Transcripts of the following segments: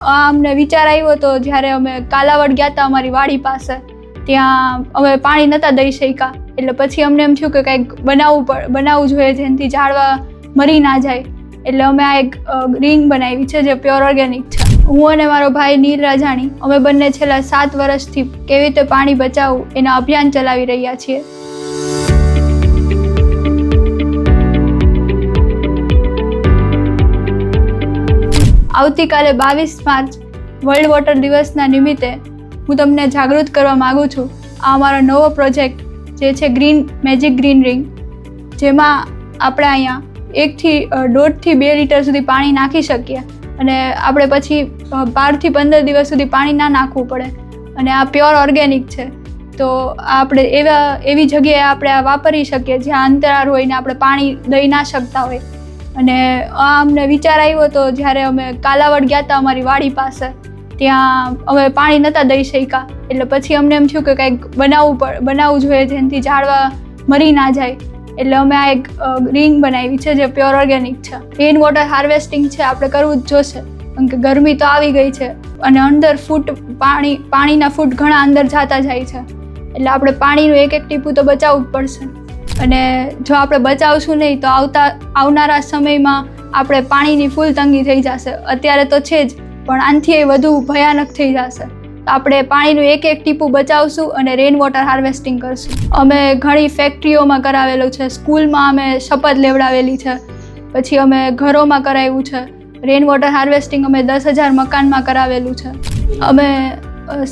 અમને વિચાર આવ્યો હતો જ્યારે અમે કાલાવડ ગયા હતા અમારી વાડી પાસે, ત્યાં અમે પાણી નહોતા દઈ શક્યા, એટલે પછી અમને એમ થયું કે કંઈક બનાવવું જોઈએ જેનાથી ઝાડવા મરી ના જાય. એટલે અમે આ એક રિંગ બનાવી છે જે પ્યોર ઓર્ગેનિક છે. હું અને મારો ભાઈ નીર રાજાણી અમે બંને છેલ્લા 7 વર્ષથી કેવી રીતે પાણી બચાવવું એના અભિયાન ચલાવી રહ્યા છીએ. આવતીકાલે 22 માર્ચ વર્લ્ડ વોટર દિવસના નિમિત્તે હું તમને જાગૃત કરવા માગું છું. આ અમારો નવો પ્રોજેક્ટ જે છે મેજિક ગ્રીન રિંગ, જેમાં આપણે અહીંયા 1 થી 1.5 થી 2 લીટર સુધી પાણી નાખી શકીએ અને આપણે પછી 12 થી 15 દિવસ સુધી પાણી ના નાખવું પડે. અને આ પ્યોર ઓર્ગેનિક છે, તો આપણે એવી જગ્યાએ આપણે આ વાપરી શકીએ જ્યાં અંતરાળ હોય ને આપણે પાણી દઈ ના શકતા હોય. અને અમને વિચાર આવ્યો હતો જ્યારે અમે કાલાવડ ગયા હતા અમારી વાડી પાસે, ત્યાં અમે પાણી નહોતા દઈ શક્યા, એટલે પછી અમને એમ થયું કે કંઈક બનાવવું જોઈએ જેનાથી ઝાડવા મરી ના જાય. એટલે અમે આ એક રિંગ બનાવી છે જે પ્યોર ઓર્ગેનિક છે. રેઇન વોટર હાર્વેસ્ટિંગ છે, આપણે કરવું જ જોશે, કારણ કે ગરમી તો આવી ગઈ છે અને અંદર પાણીના ફૂટ ઘણા અંદર જતા જાય છે, એટલે આપણે પાણીનું એક ટીપું તો બચાવવું જ પડશે. અને જો આપણે બચાવશું નહીં તો આવનારા સમયમાં આપણે પાણીની ફૂલ તંગી થઈ જશે. અત્યારે તો છે જ, પણ આનાથી વધુ ભયાનક થઈ જશે. આપણે પાણીનું એક ટીપું બચાવશું અને રેઇન વોટર હાર્વેસ્ટિંગ કરશું. અમે ઘણી ફેક્ટરીઓમાં કરાવેલું છે, સ્કૂલમાં અમે શપથ લેવડાવેલી છે, પછી અમે ઘરોમાં કરાવ્યું છે. રેઇન વોટર હાર્વેસ્ટિંગ અમે 10,000 મકાનમાં કરાવેલું છે. અમે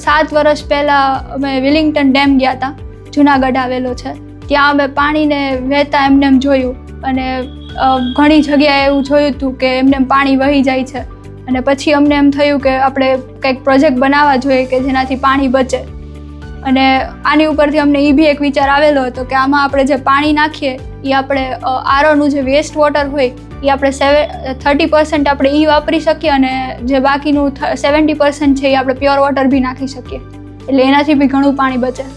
7 વર્ષ પહેલાં અમે વિલિંગ્ટન ડેમ ગયા હતા, જુનાગઢ આવેલો છે. ત્યાં અમે પાણીને વહેતા એમને જોયું અને ઘણી જગ્યાએ એવું જોયું હતું કે એમને પાણી વહી જાય છે. અને પછી અમને એમ થયું કે આપણે કંઈક પ્રોજેક્ટ બનાવવા જોઈએ કે જેનાથી પાણી બચે. અને આની ઉપરથી અમને એ બી એક વિચાર આવેલો હતો કે આમાં આપણે જે પાણી નાખીએ એ આપણે આરઓનું જે વેસ્ટ વોટર હોય એ આપણે 30% આપણે એ વાપરી શકીએ અને જે બાકીનું 70% છે એ આપણે પ્યોર વોટર બી નાખી શકીએ, એટલે એનાથી બી ઘણું પાણી બચે.